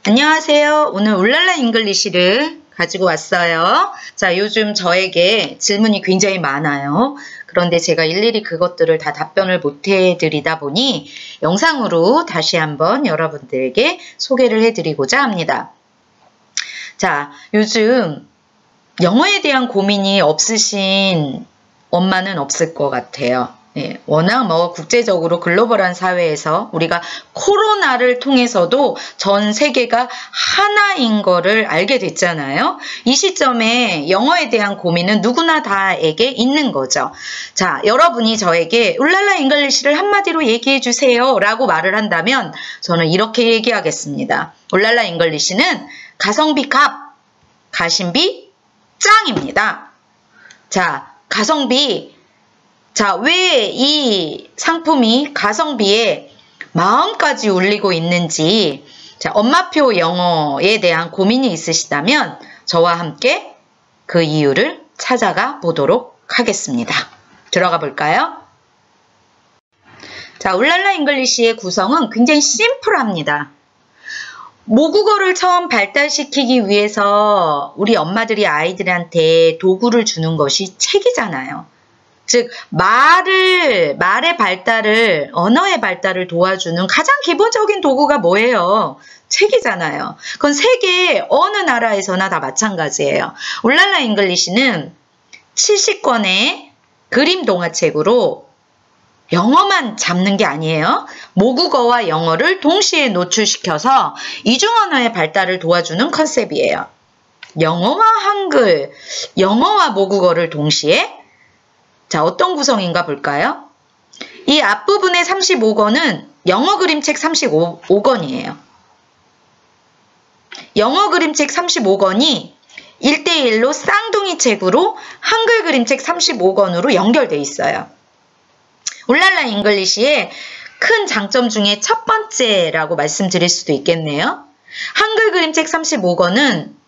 안녕하세요. 오늘 울랄라 잉글리시를 가지고 왔어요. 자, 요즘 저에게 질문이 굉장히 많아요. 그런데 제가 일일이 그것들을 다 답변을 못 해드리다 보니 영상으로 다시 한번 여러분들에게 소개를 해드리고자 합니다. 자, 요즘 영어에 대한 고민이 없으신 엄마는 없을 것 같아요. 네, 워낙 국제적으로 글로벌한 사회에서 우리가 코로나를 통해서도 전 세계가 하나인 거를 알게 됐잖아요. 이 시점에 영어에 대한 고민은 누구나 다에게 있는 거죠. 자, 여러분이 저에게 울랄라 잉글리시를 한마디로 얘기해 주세요 라고 말을 한다면 저는 이렇게 얘기하겠습니다. 울랄라 잉글리시는 가성비 값, 가심비 짱입니다. 자, 가성비. 자, 왜 이 상품이 가성비에 마음까지 울리고 있는지, 자, 엄마표 영어에 대한 고민이 있으시다면 저와 함께 그 이유를 찾아가 보도록 하겠습니다. 들어가 볼까요? 자, 울랄라 잉글리시의 구성은 굉장히 심플합니다. 모국어를 처음 발달시키기 위해서 우리 엄마들이 아이들한테 도구를 주는 것이 책이잖아요. 즉 말의 발달을, 언어의 발달을 도와주는 가장 기본적인 도구가 뭐예요? 책이잖아요. 그건 세계 어느 나라에서나 다 마찬가지예요. 울랄라 잉글리시는 70권의 그림 동화책으로 영어만 잡는 게 아니에요. 모국어와 영어를 동시에 노출시켜서 이중언어의 발달을 도와주는 컨셉이에요. 영어와 한글, 영어와 모국어를 동시에. 자, 어떤 구성인가 볼까요? 이 앞부분의 35권은 영어 그림책 35권이에요. 영어 그림책 35권이 1대1로 쌍둥이 책으로 한글 그림책 35권으로 연결되어 있어요. 울랄라 잉글리시의 큰 장점 중에 첫 번째라고 말씀드릴 수도 있겠네요. 한글 그림책 35권은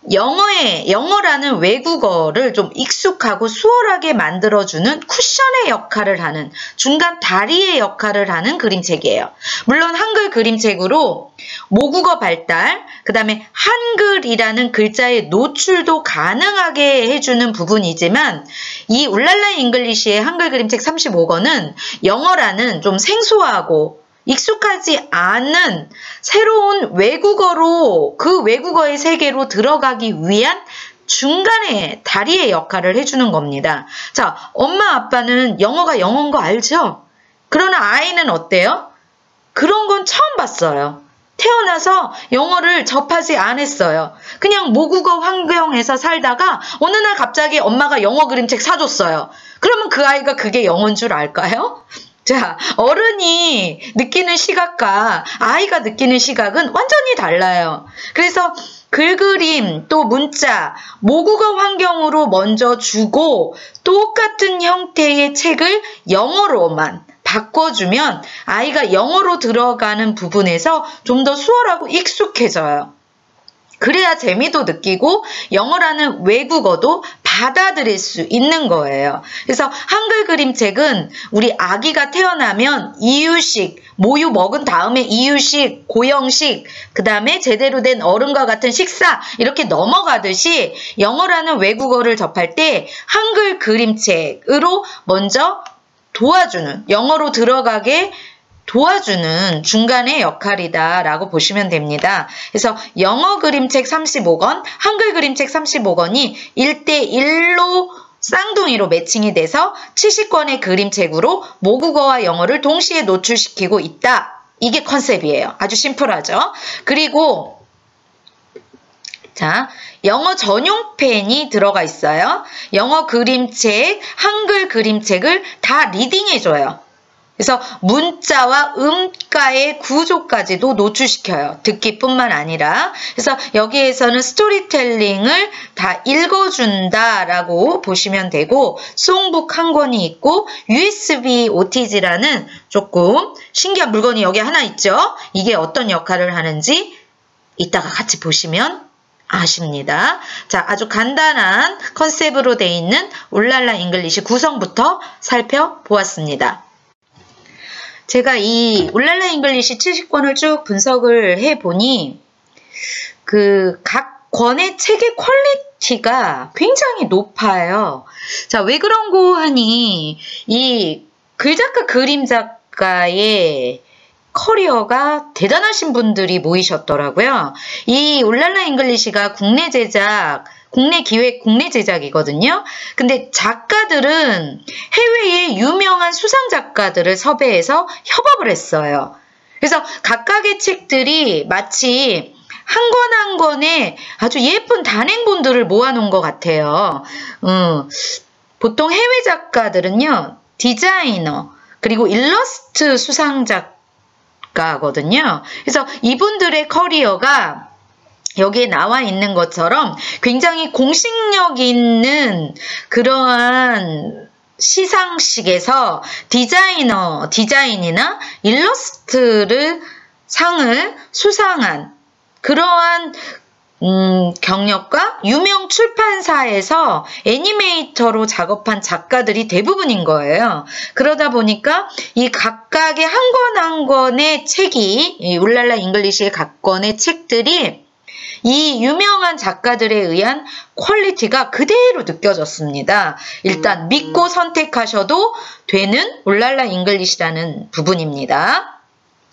영어라는 외국어를 좀 익숙하고 수월하게 만들어주는 쿠션의 역할을 하는, 중간 다리의 역할을 하는 그림책이에요. 물론 한글 그림책으로 모국어 발달, 그 다음에 한글이라는 글자의 노출도 가능하게 해주는 부분이지만 이 울랄라 잉글리시의 한글 그림책 35권은 영어라는 좀 생소하고 익숙하지 않은 새로운 외국어로, 그 외국어의 세계로 들어가기 위한 중간에 다리의 역할을 해주는 겁니다. 자, 엄마 아빠는 영어가 영어인 거 알죠? 그러나 아이는 어때요? 그런 건 처음 봤어요. 태어나서 영어를 접하지 않았어요. 그냥 모국어 환경에서 살다가 어느 날 갑자기 엄마가 영어 그림책 사줬어요. 그러면 그 아이가 그게 영어인 줄 알까요? 자, 어른이 느끼는 시각과 아이가 느끼는 시각은 완전히 달라요. 그래서 글그림, 또 문자, 모국어 환경으로 먼저 주고 똑같은 형태의 책을 영어로만 바꿔주면 아이가 영어로 들어가는 부분에서 좀 더 수월하고 익숙해져요. 그래야 재미도 느끼고 영어라는 외국어도 받아들일 수 있는 거예요. 그래서 한글 그림책은 우리 아기가 태어나면 이유식, 모유 먹은 다음에 이유식, 고형식, 그 다음에 제대로 된 어른과 같은 식사 이렇게 넘어가듯이 영어라는 외국어를 접할 때 한글 그림책으로 먼저 도와주는, 영어로 들어가게 도와주는 중간의 역할이다 라고 보시면 됩니다. 그래서 영어 그림책 35권, 한글 그림책 35권이 1대1로 쌍둥이로 매칭이 돼서 70권의 그림책으로 모국어와 영어를 동시에 노출시키고 있다. 이게 컨셉이에요. 아주 심플하죠. 그리고 자, 영어 전용펜이 들어가 있어요. 영어 그림책, 한글 그림책을 다 리딩해줘요. 그래서 문자와 음가의 구조까지도 노출시켜요. 듣기뿐만 아니라. 그래서 여기에서는 스토리텔링을 다 읽어준다라고 보시면 되고 송북 한 권이 있고 USB OTG라는 조금 신기한 물건이 여기 하나 있죠. 이게 어떤 역할을 하는지 이따가 같이 보시면 아십니다. 자, 아주 간단한 컨셉으로 되어 있는 울랄라 잉글리시 구성부터 살펴보았습니다. 제가 이 울랄라 잉글리시 70권을 쭉 분석을 해보니 각 권의 책의 퀄리티가 굉장히 높아요. 자, 왜 그런고 하니 이 글작가 그림작가의 커리어가 대단하신 분들이 모이셨더라고요. 이 울랄라 잉글리시가 국내 제작, 국내 기획, 국내 제작이거든요. 근데 작가들은 해외의 유명한 수상 작가들을 섭외해서 협업을 했어요. 그래서 각각의 책들이 마치 한 권 한 권에 아주 예쁜 단행본들을 모아놓은 것 같아요. 보통 해외 작가들은요, 디자이너, 그리고 일러스트 수상 작가거든요. 그래서 이분들의 커리어가 여기에 나와 있는 것처럼 굉장히 공식력 있는 그러한 시상식에서 디자인이나 일러스트를 상을 수상한 그러한 경력과 유명 출판사에서 애니메이터로 작업한 작가들이 대부분인 거예요. 그러다 보니까 이 각각의 한 권 한 권의 책이, 이 울랄라 잉글리시의 각 권의 책들이 이 유명한 작가들에 의한 퀄리티가 그대로 느껴졌습니다. 일단 믿고 선택하셔도 되는 울랄라 잉글리시라는 부분입니다.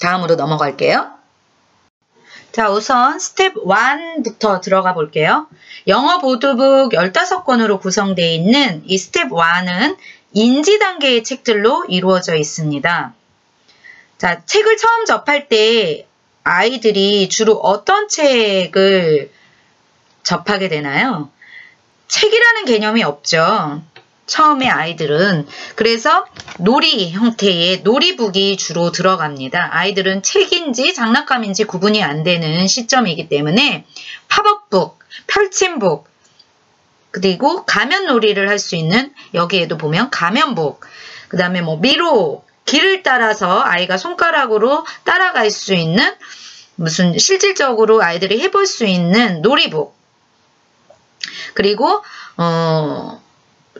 다음으로 넘어갈게요. 자, 우선 스텝 1부터 들어가 볼게요. 영어 보드북 15권으로 구성되어 있는 이 스텝 1은 인지 단계의 책들로 이루어져 있습니다. 자, 책을 처음 접할 때 아이들이 주로 어떤 책을 접하게 되나요? 책이라는 개념이 없죠. 처음에 아이들은. 그래서 놀이 형태의 놀이북이 주로 들어갑니다. 아이들은 책인지 장난감인지 구분이 안 되는 시점이기 때문에 팝업북, 펼침북, 그리고 가면놀이를 할 수 있는, 여기에도 보면 가면북, 그 다음에 뭐 미로, 길을 따라서 아이가 손가락으로 따라갈 수 있는, 무슨 실질적으로 아이들이 해볼 수 있는 놀이북, 그리고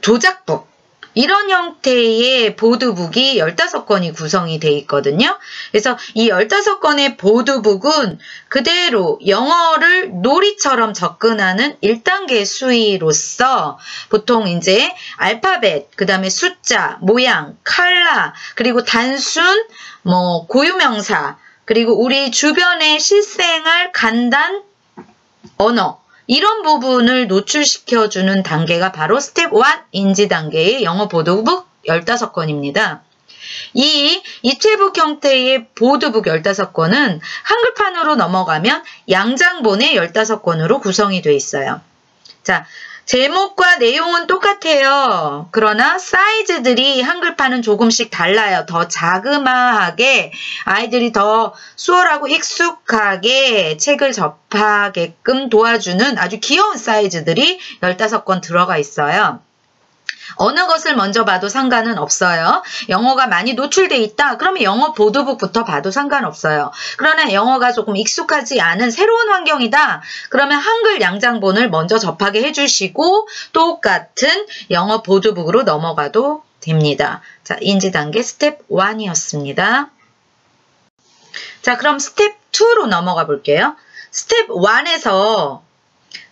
조작북, 이런 형태의 보드북이 15권이 구성이 되어 있거든요. 그래서 이 15권의 보드북은 그대로 영어를 놀이처럼 접근하는 1단계 수위로서 보통 이제 알파벳, 그 다음에 숫자, 모양, 컬러, 그리고 단순, 고유명사, 그리고 우리 주변의 실생활 간단 언어, 이런 부분을 노출시켜주는 단계가 바로 스텝 1 인지 단계의 영어 보드북 15권입니다. 이 입체북 형태의 보드북 15권은 한글판으로 넘어가면 양장본의 15권으로 구성이 되어 있어요. 자, 제목과 내용은 똑같아요. 그러나 사이즈들이 한글판은 조금씩 달라요. 더 자그마하게 아이들이 더 수월하고 익숙하게 책을 접하게끔 도와주는 아주 귀여운 사이즈들이 15권 들어가 있어요. 어느 것을 먼저 봐도 상관은 없어요. 영어가 많이 노출돼 있다? 그러면 영어 보드북부터 봐도 상관없어요. 그러나 영어가 조금 익숙하지 않은 새로운 환경이다? 그러면 한글 양장본을 먼저 접하게 해주시고 똑같은 영어 보드북으로 넘어가도 됩니다. 자, 인지 단계 스텝 1이었습니다. 자, 그럼 스텝 2로 넘어가 볼게요. 스텝 1에서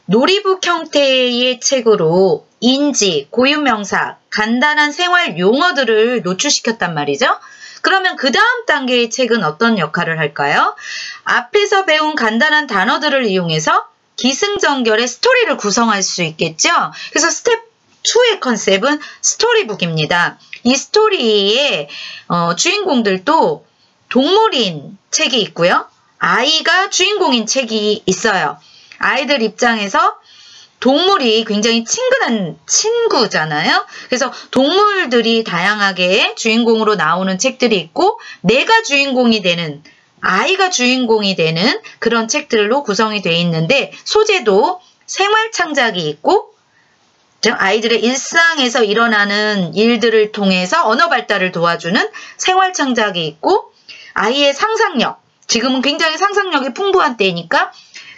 놀이북 형태의 책으로 인지, 고유명사, 간단한 생활 용어들을 노출시켰단 말이죠. 그러면 그 다음 단계의 책은 어떤 역할을 할까요? 앞에서 배운 간단한 단어들을 이용해서 기승전결의 스토리를 구성할 수 있겠죠. 그래서 스텝 2의 컨셉은 스토리북입니다. 이 스토리의 주인공들도 동물인 책이 있고요. 아이가 주인공인 책이 있어요. 아이들 입장에서 동물이 굉장히 친근한 친구잖아요. 그래서 동물들이 다양하게 주인공으로 나오는 책들이 있고 내가 주인공이 되는, 아이가 주인공이 되는 그런 책들로 구성이 되어 있는데 소재도 생활 창작이 있고 아이들의 일상에서 일어나는 일들을 통해서 언어 발달을 도와주는 생활 창작이 있고 아이의 상상력, 지금은 굉장히 상상력이 풍부한 때이니까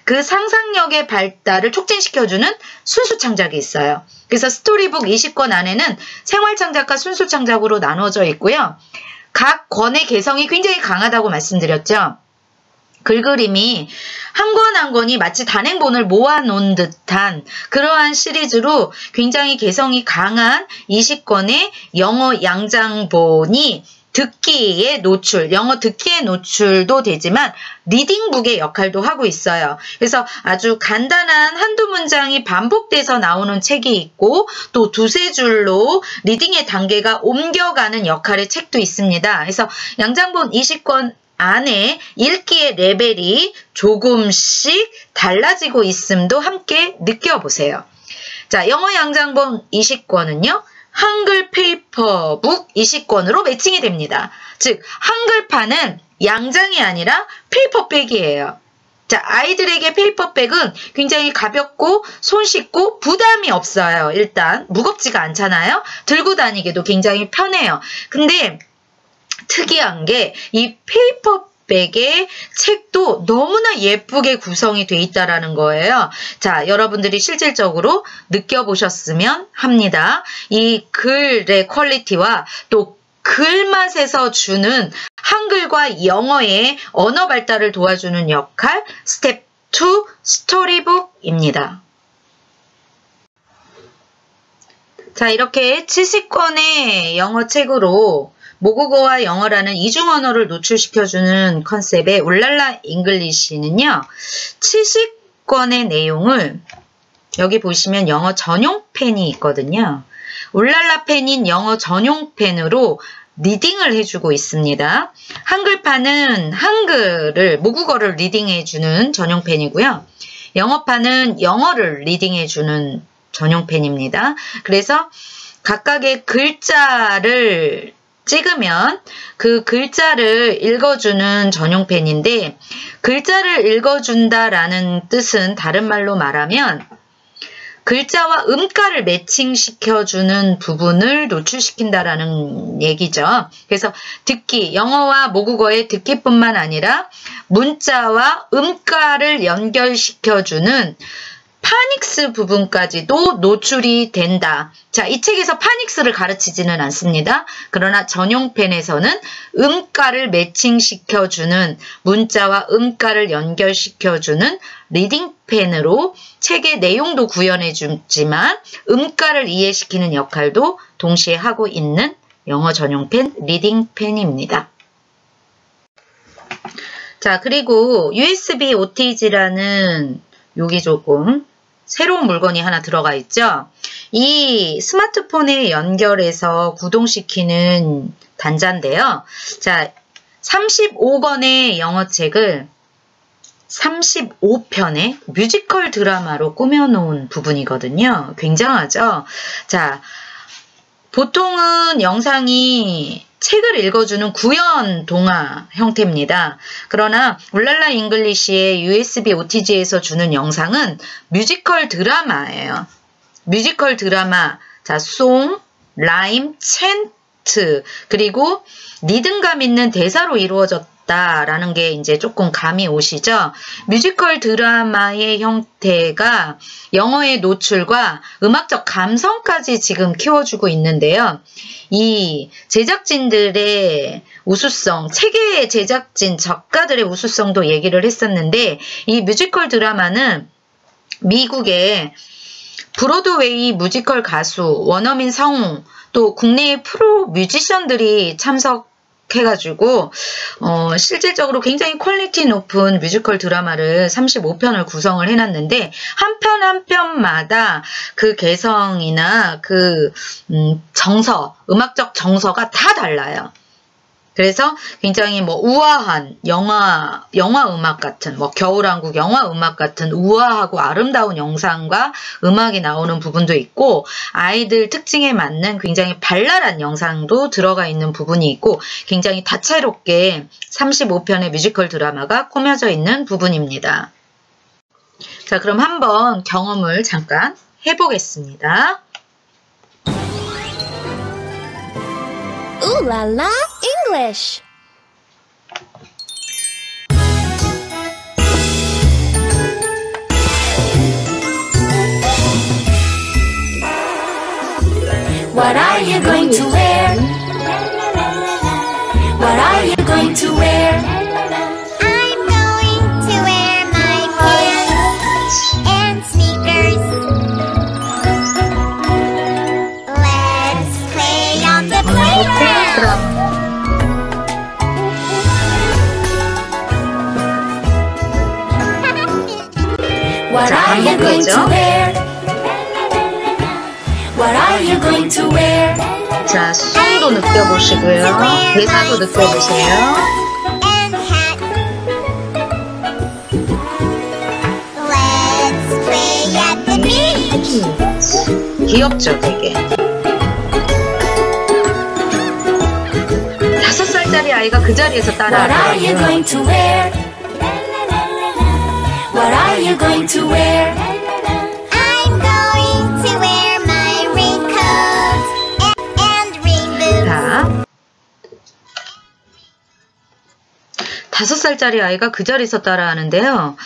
그 상상력의 발달을 촉진시켜주는 순수창작이 있어요. 그래서 스토리북 20권 안에는 생활창작과 순수창작으로 나눠져 있고요. 각 권의 개성이 굉장히 강하다고 말씀드렸죠. 글그림이 한 권 한 권이 마치 단행본을 모아놓은 듯한 그러한 시리즈로 굉장히 개성이 강한 20권의 영어 양장본이 듣기의 노출, 영어 듣기의 노출도 되지만 리딩북의 역할도 하고 있어요. 그래서 아주 간단한 한두 문장이 반복돼서 나오는 책이 있고 또 두세 줄로 리딩의 단계가 옮겨가는 역할의 책도 있습니다. 그래서 양장본 20권 안에 읽기의 레벨이 조금씩 달라지고 있음도 함께 느껴보세요. 자, 영어 양장본 20권은요. 한글 페이퍼북 20권으로 매칭이 됩니다. 즉 한글판은 양장이 아니라 페이퍼백이에요. 자, 아이들에게 페이퍼백은 굉장히 가볍고 손쉽고 부담이 없어요. 일단 무겁지가 않잖아요. 들고 다니기도 굉장히 편해요. 근데 특이한 게 이 페이퍼백의 책도 너무나 예쁘게 구성이 돼 있다라는 거예요. 자, 여러분들이 실질적으로 느껴보셨으면 합니다. 이 글의 퀄리티와 또 글맛에서 주는 한글과 영어의 언어 발달을 도와주는 역할 스텝 2 스토리북입니다. 자, 이렇게 70권의 영어 책으로 모국어와 영어라는 이중 언어를 노출시켜주는 컨셉의 울랄라 잉글리시는요. 70권의 내용을 여기 보시면 영어 전용펜이 있거든요. 울랄라 펜인 영어 전용펜으로 리딩을 해주고 있습니다. 한글판은 한글을, 모국어를 리딩해주는 전용펜이고요. 영어판은 영어를 리딩해주는 전용펜입니다. 그래서 각각의 글자를 찍으면 그 글자를 읽어주는 전용펜인데 글자를 읽어준다라는 뜻은 다른 말로 말하면 글자와 음가를 매칭시켜주는 부분을 노출시킨다라는 얘기죠. 그래서 듣기, 영어와 모국어의 듣기뿐만 아니라 문자와 음가를 연결시켜주는 파닉스 부분까지도 노출이 된다. 자, 이 책에서 파닉스를 가르치지는 않습니다. 그러나 전용펜에서는 음가를 매칭시켜주는 문자와 음가를 연결시켜주는 리딩펜으로 책의 내용도 구현해주지만 음가를 이해시키는 역할도 동시에 하고 있는 영어 전용펜 리딩펜입니다. 자, 그리고 USB OTG라는 여기 조금 새로운 물건이 하나 들어가 있죠. 이 스마트폰에 연결해서 구동시키는 단자인데요. 자, 35권의 영어책을 35편의 뮤지컬 드라마로 꾸며놓은 부분이거든요. 굉장하죠? 자, 보통은 영상이 책을 읽어주는 구연 동화 형태입니다. 그러나 울랄라 잉글리시의 USB OTG에서 주는 영상은 뮤지컬 드라마예요. 뮤지컬 드라마, 자, 송, 라임, 챈트, 그리고 리듬감 있는 대사로 이루어졌다라는 게 이제 조금 감이 오시죠? 뮤지컬 드라마의 형태가 영어의 노출과 음악적 감성까지 지금 키워주고 있는데요. 이 제작진들의 우수성, 책의 제작진, 작가들의 우수성도 얘기를 했었는데 이 뮤지컬 드라마는 미국의 브로드웨이 뮤지컬 가수 원어민 성우 또 국내의 프로 뮤지션들이 참석해가지고 실질적으로 굉장히 퀄리티 높은 뮤지컬 드라마를 35편을 구성을 해놨는데 한 편 한 편마다 그 개성이나 그 정서, 음악적 정서가 다 달라요. 그래서 굉장히 뭐 우아한 영화 음악 같은 겨울왕국 영화 음악 같은 우아하고 아름다운 영상과 음악이 나오는 부분도 있고 아이들 특징에 맞는 굉장히 발랄한 영상도 들어가 있는 부분이 있고 굉장히 다채롭게 35편의 뮤지컬 드라마가 꾸며져 있는 부분입니다. 자, 그럼 한번 경험을 잠깐 해보겠습니다. Ooh la la English! What are you going to wear? going to wear? I'm going to wear my pants and sneakers. Let's play on the playground. What are you going to wear? What are you going to wear? 자, 수도 느껴보시고요. 대사도 느껴보세요. And hat. Let's play at the beach. 귀엽죠, 되게. 5살짜리 아이가 그 자리에서 What are you 따라하더라고요. going to wear? What are you going to wear? I'm going to wear my raincoat and rain boots. 자, 5살짜리 아이가 그 자리에서 따라하는데요.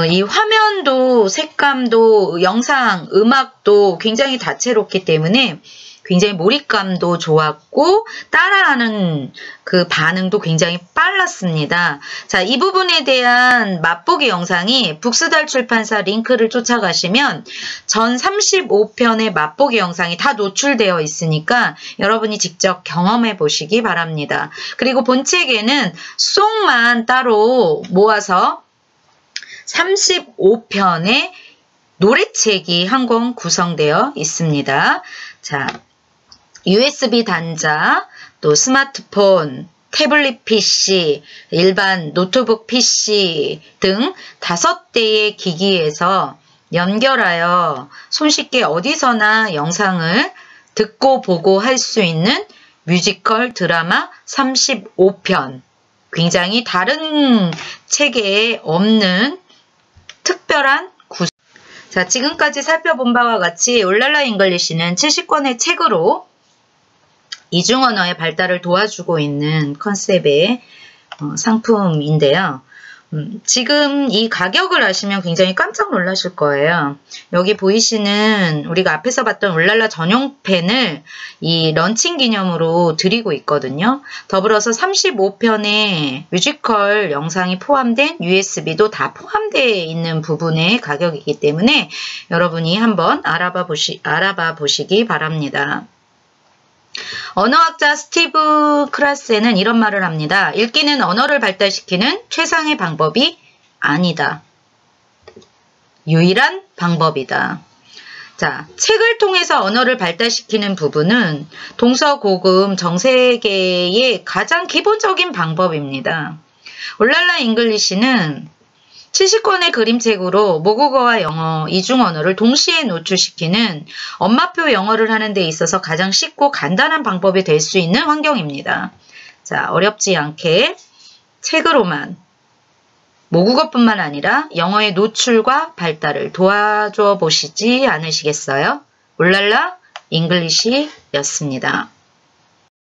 이 화면도 색감도 영상, 음악도 굉장히 다채롭기 때문에 굉장히 몰입감도 좋았고 따라하는 그 반응도 굉장히 빨랐습니다. 자, 이 부분에 대한 맛보기 영상이 북스달 출판사 링크를 쫓아가시면 전 35편의 맛보기 영상이 다 노출되어 있으니까 여러분이 직접 경험해 보시기 바랍니다. 그리고 본책에는 송만 따로 모아서 35편의 노래책이 한 권 구성되어 있습니다. 자, USB 단자, 또 스마트폰, 태블릿 PC, 일반 노트북 PC 등 5대의 기기에서 연결하여 손쉽게 어디서나 영상을 듣고 보고 할 수 있는 뮤지컬 드라마 35편. 굉장히 다른 책에 없는 특별한 구성. 자, 지금까지 살펴본 바와 같이 울랄라 잉글리시는 70권의 책으로 이중 언어의 발달을 도와주고 있는 컨셉의 상품인데요. 지금 이 가격을 아시면 굉장히 깜짝 놀라실 거예요. 여기 보이시는 우리가 앞에서 봤던 울랄라 전용펜을 이 런칭 기념으로 드리고 있거든요. 더불어서 35편의 뮤지컬 영상이 포함된 USB도 다 포함되어 있는 부분의 가격이기 때문에 여러분이 한번 알아봐 보시기 바랍니다. 언어학자 스티브 크라세는 이런 말을 합니다. 읽기는 언어를 발달시키는 최상의 방법이 아니다. 유일한 방법이다. 자, 책을 통해서 언어를 발달시키는 부분은 동서고금 정세계의 가장 기본적인 방법입니다. 울랄라 잉글리시는 70권의 그림책으로 모국어와 영어, 이중 언어를 동시에 노출시키는 엄마표 영어를 하는 데 있어서 가장 쉽고 간단한 방법이 될 수 있는 환경입니다. 자, 어렵지 않게 책으로만 모국어뿐만 아니라 영어의 노출과 발달을 도와줘 보시지 않으시겠어요? 울랄라 잉글리시였습니다.